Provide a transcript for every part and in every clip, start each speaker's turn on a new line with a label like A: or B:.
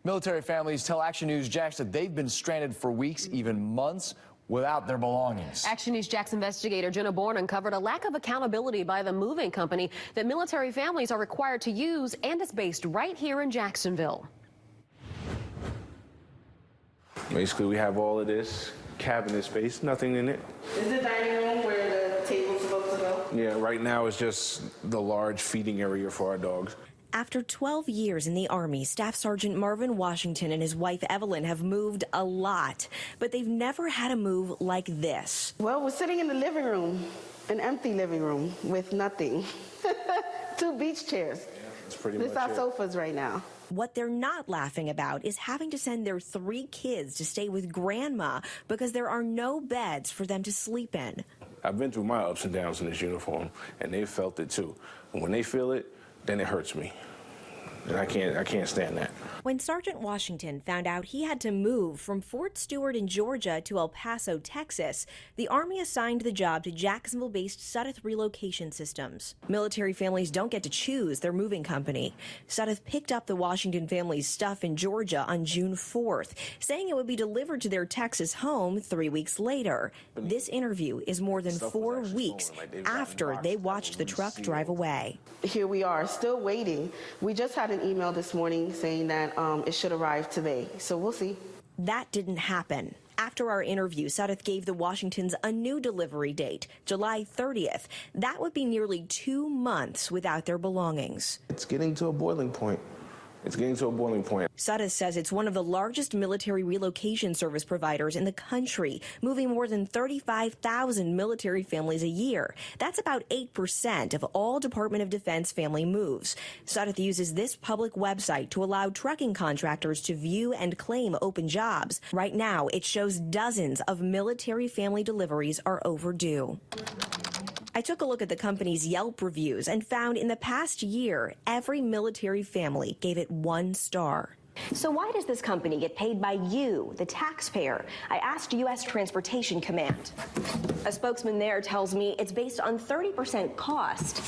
A: Military families tell Action News Jax that they've been stranded for weeks, even months, without their belongings.
B: Action News Jax investigator Jenna uncovered a lack of accountability by the moving company that military families are required to use, and it's based right here in Jacksonville.
C: Basically, we have all of this cabinet space, nothing in it.
D: Is the dining room where the table's supposed to go?
C: Yeah, right now it's just the large feeding area for our dogs.
E: After 12 years in the Army, Staff Sergeant Marvin Washington and his wife Evelyn have moved a lot, but they've never had a move like this.
D: Well, we're sitting in the living room, an empty living room with nothing. 2 beach chairs.
C: It's pretty
D: This is
C: much
D: our sofas right now.
E: What they're not laughing about is having to send their 3 kids to stay with grandma because there are no beds for them to sleep in.
C: I've been through my ups and downs in this uniform, and they felt it too. And when they feel it, then it hurts me. And I can't stand that.
E: When Sergeant Washington found out he had to move from Fort Stewart in Georgia to El Paso, Texas, the Army assigned the job to Jacksonville-based Sudeth Relocation Systems. Military families don't get to choose their moving company. Sudeth picked up the Washington family's stuff in Georgia on June 4th, saying it would be delivered to their Texas home 3 weeks later. This interview is more than 4 weeks after they watched the truck drive away.
D: Here we are, still waiting. We just had an email this morning saying that it should arrive today, so we'll see.
E: That didn't happen. After our interview, Sudeth gave the Washingtons a new delivery date, July 30th. That would be nearly 2 months without their belongings.
C: It's getting to a boiling point. It's getting to a boiling point.
E: Sudeth says it's one of the largest military relocation service providers in the country, moving more than 35,000 military families a year. That's about 8% of all Department of Defense family moves. Sudeth uses this public website to allow trucking contractors to view and claim open jobs. Right now, it shows dozens of military family deliveries are overdue. I took a look at the company's Yelp reviews and found in the past year, every military family gave it 1 star.
F: So why does this company get paid by you, the taxpayer? I asked U.S. Transportation Command. A spokesman there tells me it's based on 30% cost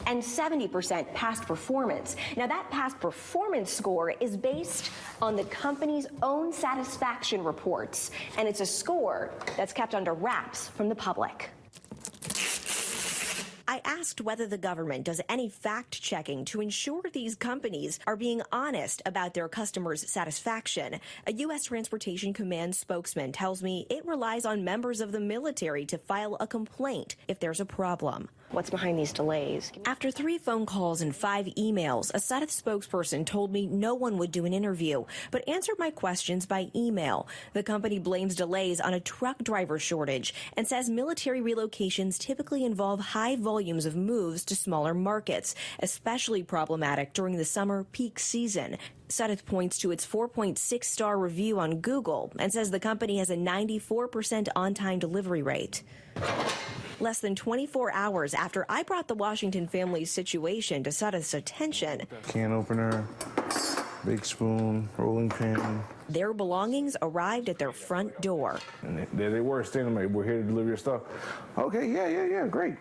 F: and 70% past performance. Now, that past performance score is based on the company's own satisfaction reports, and it's a score that's kept under wraps from the public.
E: I asked whether the government does any fact-checking to ensure these companies are being honest about their customers' satisfaction. A U.S. Transportation Command spokesman tells me it relies on members of the military to file a complaint if there's a problem.
F: What's behind these delays?
E: After 3 phone calls and 5 emails, a Sudeth spokesperson told me no one would do an interview, but answered my questions by email. The company blames delays on a truck driver shortage and says military relocations typically involve high volumes of moves to smaller markets, especially problematic during the summer peak season. Sudeth points to its 4.6-star review on Google and says the company has a 94% on-time delivery rate. Less than 24 hours after I brought the Washington family's situation to Sudeth's attention,
C: Can opener, big spoon, rolling pin.
E: their belongings arrived at their front door.
C: And there they were, standing like, we're here to deliver your stuff. Okay, yeah, great.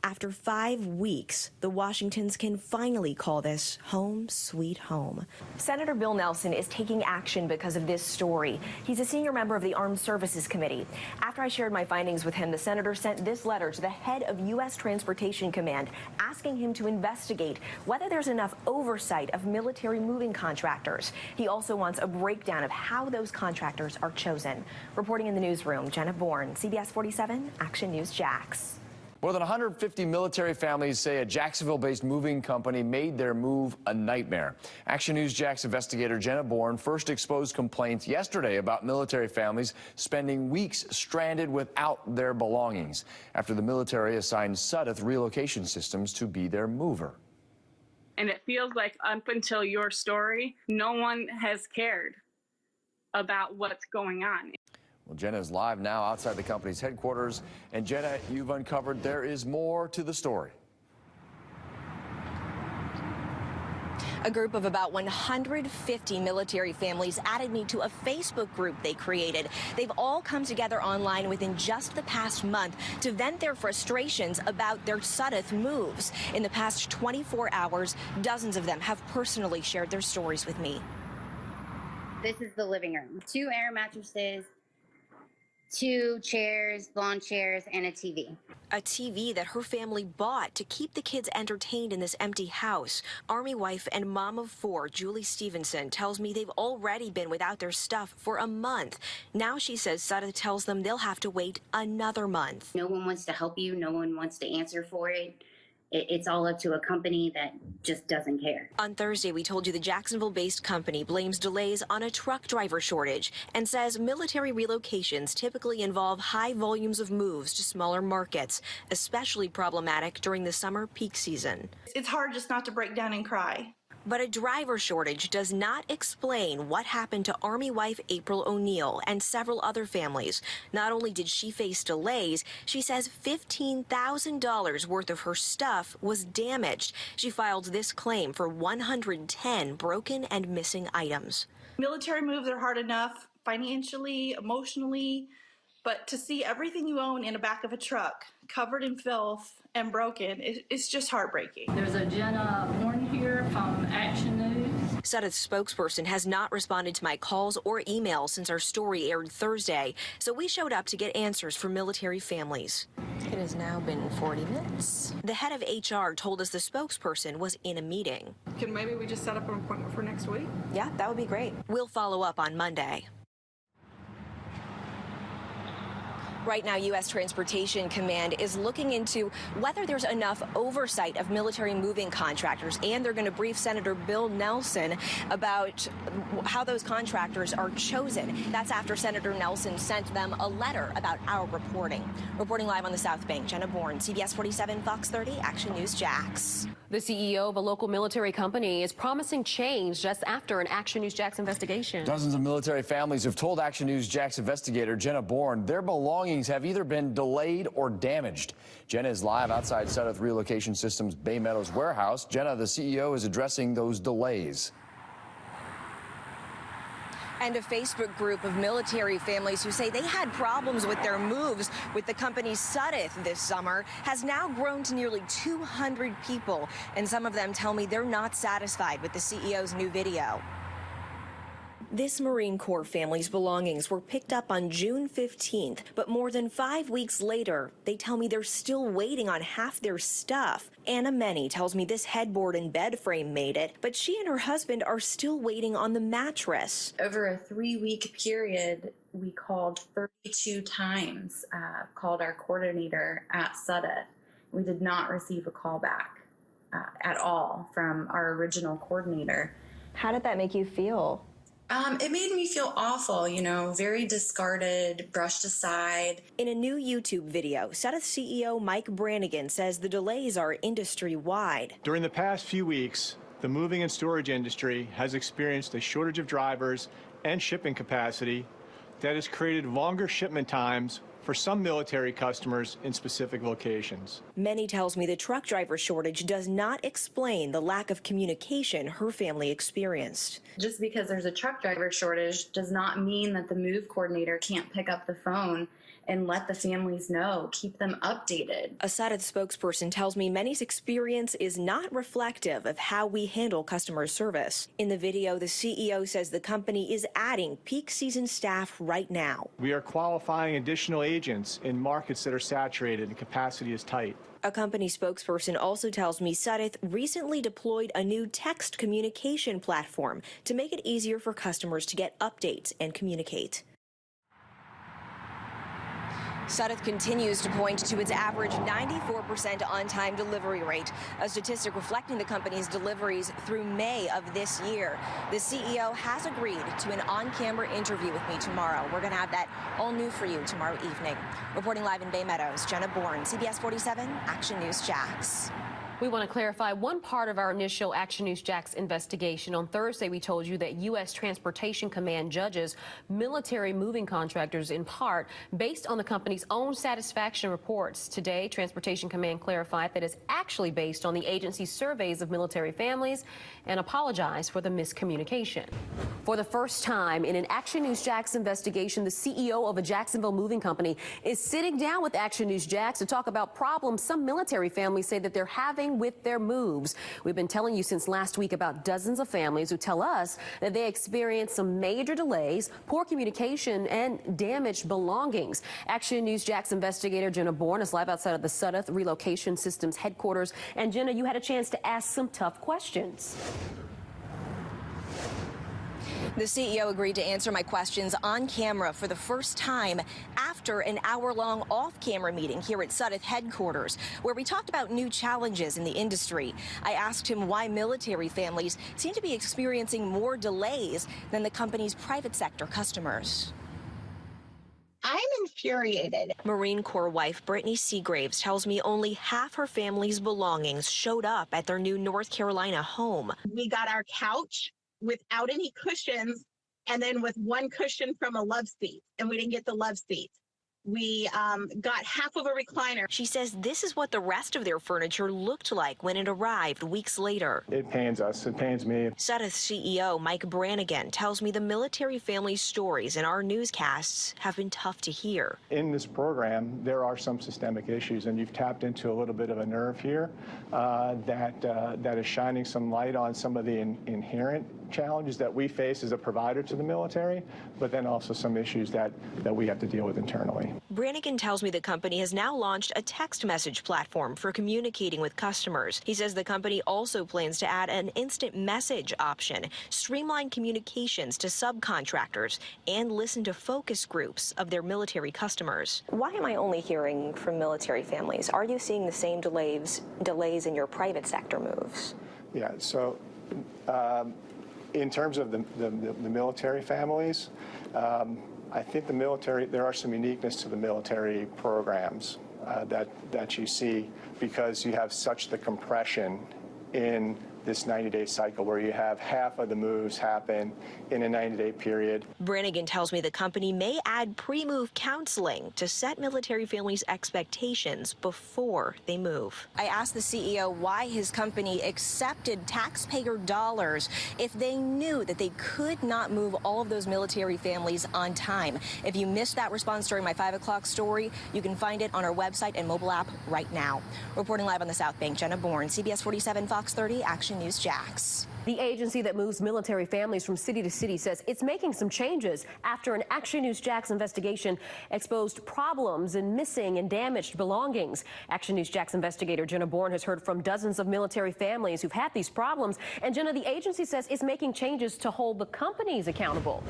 E: After 5 weeks, the Washingtons can finally call this home sweet home.
F: Senator Bill Nelson is taking action because of this story. He's a senior member of the Armed Services Committee. After I shared my findings with him, the senator sent this letter to the head of U.S. Transportation Command, asking him to investigate whether there's enough oversight of military moving contractors. He also wants a breakdown of how those contractors are chosen. Reporting in the newsroom, Jenna Bourne, CBS 47, Action News Jax.
A: More than 150 military families say a Jacksonville-based moving company made their move a nightmare. Action News Jax investigator Jenna Bourne first exposed complaints yesterday about military families spending weeks stranded without their belongings after the military assigned Sudeth Relocation Systems to be their mover.
G: And it feels like up until your story, no one has cared about what's going on.
A: Well, Jenna is live now outside the company's headquarters. And Jenna, you've uncovered there is more to the story.
E: A group of about 150 military families added me to a Facebook group they created. They've all come together online within just the past month to vent their frustrations about their Sudeth moves. In the past 24 hours, dozens of them have personally shared their stories with me.
H: This is the living room. 2 air mattresses, 2 chairs, lawn chairs, and a TV.
E: A TV that her family bought to keep the kids entertained in this empty house. Army wife and mom of 4, Julie Stevenson, tells me they've already been without their stuff for a month. Now she says Sada tells them they'll have to wait another month.
H: No one wants to help you. No one wants to answer for it. It's all up to a company that just doesn't care.
E: On Thursday, we told you the Jacksonville-based company blames delays on a truck driver shortage and says military relocations typically involve high volumes of moves to smaller markets, especially problematic during the summer peak season.
I: It's hard just not to break down and cry.
E: But a driver shortage does not explain what happened to Army wife April O'Neill and several other families. Not only did she face delays, she says $15,000 worth of her stuff was damaged. She filed this claim for 110 broken and missing items.
I: Military moves are hard enough financially, emotionally, but to see everything you own in the back of a truck covered in filth and broken, it's just heartbreaking.
J: There's a Jenna Born here from Action News.
E: Sada's spokesperson has not responded to my calls or emails since our story aired Thursday, so we showed up to get answers from military families. It has now been 40 minutes. The head of HR told us the spokesperson was in a meeting.
I: Can maybe we just set up an appointment for next week?
E: Yeah, that would be great. We'll follow up on Monday. Right now, U.S. Transportation Command is looking into whether there's enough oversight of military moving contractors, and they're going to brief Senator Bill Nelson about how those contractors are chosen. That's after Senator Nelson sent them a letter about our reporting. Reporting live on the South Bank, Jenna Bourne, CBS 47, Fox 30, Action News Jax.
B: The CEO of a local military company is promising change just after an Action News Jax investigation.
A: Dozens of military families have told Action News Jax investigator Jenna Bourne their belongings have either been delayed or damaged. Jenna is live outside Sudeth Relocation Systems Bay Meadows warehouse. Jenna, the CEO, is addressing those delays.
E: And a Facebook group of military families who say they had problems with their moves with the company Sudeth this summer has now grown to nearly 200 people. And some of them tell me they're not satisfied with the CEO's new video. This Marine Corps family's belongings were picked up on June 15th, but more than 5 weeks later, they tell me they're still waiting on half their stuff. Anna Many tells me this headboard and bed frame made it, but she and her husband are still waiting on the mattress.
K: Over a 3-week period, we called 32 times, called our coordinator at Sudeth. We did not receive a call back at all from our original coordinator.
F: How did that make you feel?
K: It made me feel awful, very discarded, brushed aside.
E: In a new YouTube video, Sudeth CEO Mike Brannigan says the delays are industry-wide.
L: During the past few weeks, the moving and storage industry has experienced a shortage of drivers and shipping capacity that has created longer shipment times for some military customers in specific locations.
E: Many tells me the truck driver shortage does not explain the lack of communication her family experienced.
K: Just because there's a truck driver shortage does not mean that the move coordinator can't pick up the phone and let the families know, keep them updated.
E: A Sudeth spokesperson tells me Many's experience is not reflective of how we handle customer service. In the video, the CEO says the company is adding peak season staff right now.
L: We are qualifying additional agents in markets that are saturated and capacity is tight.
E: A company spokesperson also tells me Sudeth recently deployed a new text communication platform to make it easier for customers to get updates and communicate. Sudeth continues to point to its average 94% on-time delivery rate, a statistic reflecting the company's deliveries through May of this year. The CEO has agreed to an on-camera interview with me tomorrow. We're going to have that all new for you tomorrow evening. Reporting live in Bay Meadows, Jenna Bourne, CBS 47, Action News Jax.
B: We want to clarify one part of our initial Action News Jax investigation. On Thursday, we told you that U.S. Transportation Command judges military moving contractors in part based on the company's own satisfaction reports. Today, Transportation Command clarified that it's actually based on the agency's surveys of military families and apologized for the miscommunication. For the first time in an Action News Jax investigation, the CEO of a Jacksonville moving company is sitting down with Action News Jax to talk about problems some military families say that they're having struggling with their moves. We've been telling you since last week about dozens of families who tell us that they experienced some major delays, poor communication, and damaged belongings. Action News Jax investigator Jenna Bourne is live outside of the Sudeth Relocation Systems headquarters. And Jenna, you had a chance to ask some tough questions.
E: The CEO agreed to answer my questions on camera for the first time after an hour-long off-camera meeting here at Sudeth headquarters, where we talked about new challenges in the industry. I asked him why military families seem to be experiencing more delays than the company's private sector customers.
M: I'm infuriated.
E: Marine Corps wife Brittany Seagraves tells me only half her family's belongings showed up at their new North Carolina home.
M: We got our couch without any cushions, and then with one cushion from a love seat, and we didn't get the love seat. We got half of a recliner.
E: She says this is what the rest of their furniture looked like when it arrived weeks later.
L: It pains us. It pains me.
E: Sudeth CEO Mike Brannigan tells me the military family stories in our newscasts have been tough to hear.
L: In this program, there are some systemic issues, and you've tapped into a little bit of a nerve here that is shining some light on some of the inherent challenges that we face as a provider to the military, but then also some issues that we have to deal with internally.
E: Brannigan tells me the company has now launched a text message platform for communicating with customers. He says the company also plans to add an instant message option, streamline communications to subcontractors, and listen to focus groups of their military customers. Why am I only hearing from military families? Are you seeing the same delays in your private sector moves?
L: Yeah, so in terms of the military families, I think the military, there are some uniqueness to the military programs that you see because you have such the compression in this 90-day cycle where you have half of the moves happen in a 90-day period.
E: Brannigan tells me the company may add pre-move counseling to set military families' expectations before they move. I asked the CEO why his company accepted taxpayer dollars if they knew that they could not move all of those military families on time. If you missed that response during my 5 o'clock story, you can find it on our website and mobile app right now. Reporting live on the South Bank, Jenna Bourne, CBS 47, Fox 30, Action News Jax.
B: The agency that moves military families from city to city says it's making some changes after an Action News Jax investigation exposed problems in missing and damaged belongings. Action News Jax investigator Jenna Bourne has heard from dozens of military families who've had these problems. And Jenna, the agency says it's making changes to hold the companies accountable.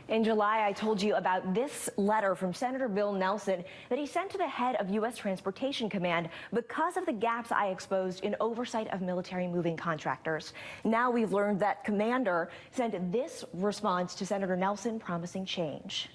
F: In July, I told you about this letter from Senator Bill Nelson that he sent to the head of U.S. Transportation Command because of the gaps I exposed in oversight of military moving contractors. Now we've learned that Commander sent this response to Senator Nelson promising change.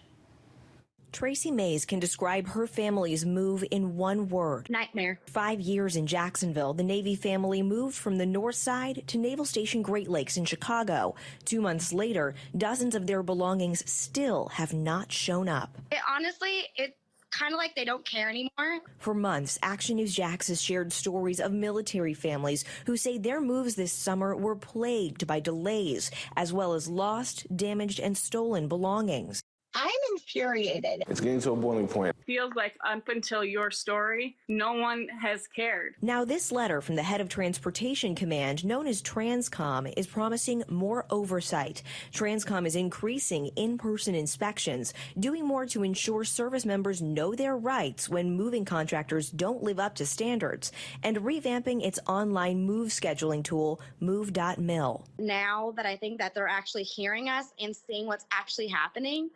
E: Tracy Mays can describe her family's move in one word.
H: Nightmare.
E: 5 years in Jacksonville, the Navy family moved from the north side to Naval Station Great Lakes in Chicago. 2 months later, dozens of their belongings still have not shown up.
H: Honestly, it's kind of like they don't care anymore.
E: For months, Action News Jax has shared stories of military families who say their moves this summer were plagued by delays, as well as lost, damaged, and stolen belongings.
M: I'm infuriated.
C: It's getting to a boiling point.
G: Feels like up until your story, no one has cared.
E: Now, this letter from the head of Transportation Command, known as TRANSCOM, is promising more oversight. TRANSCOM is increasing in-person inspections, doing more to ensure service members know their rights when moving contractors don't live up to standards, and revamping its online move scheduling tool, move.mil.
H: Now that I think that they're actually hearing us and seeing what's actually happening,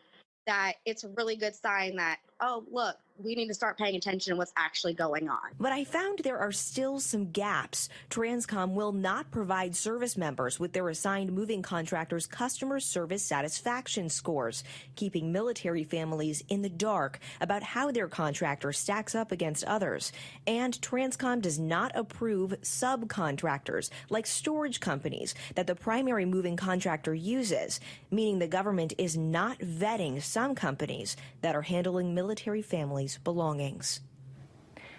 H: that it's a really good sign that, oh, look, we need to start paying attention to what's actually going on.
E: But I found there are still some gaps. TRANSCOM will not provide service members with their assigned moving contractors' customer service satisfaction scores, keeping military families in the dark about how their contractor stacks up against others. And TRANSCOM does not approve subcontractors, like storage companies, that the primary moving contractor uses, meaning the government is not vetting some companies that are handling military families' belongings.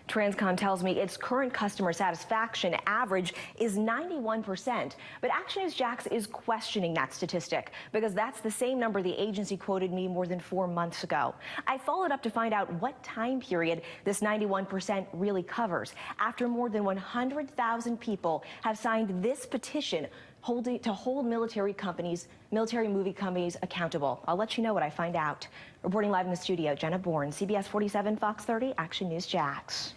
F: Transcon tells me its current customer satisfaction average is 91%, but Action News Jax is questioning that statistic because that's the same number the agency quoted me more than 4 months ago. I followed up to find out what time period this 91% really covers after more than 100,000 people have signed this petition to hold military movie companies accountable. I'll let you know what I find out. Reporting live in the studio, Jenna Bourne, CBS 47, Fox 30, Action News Jax.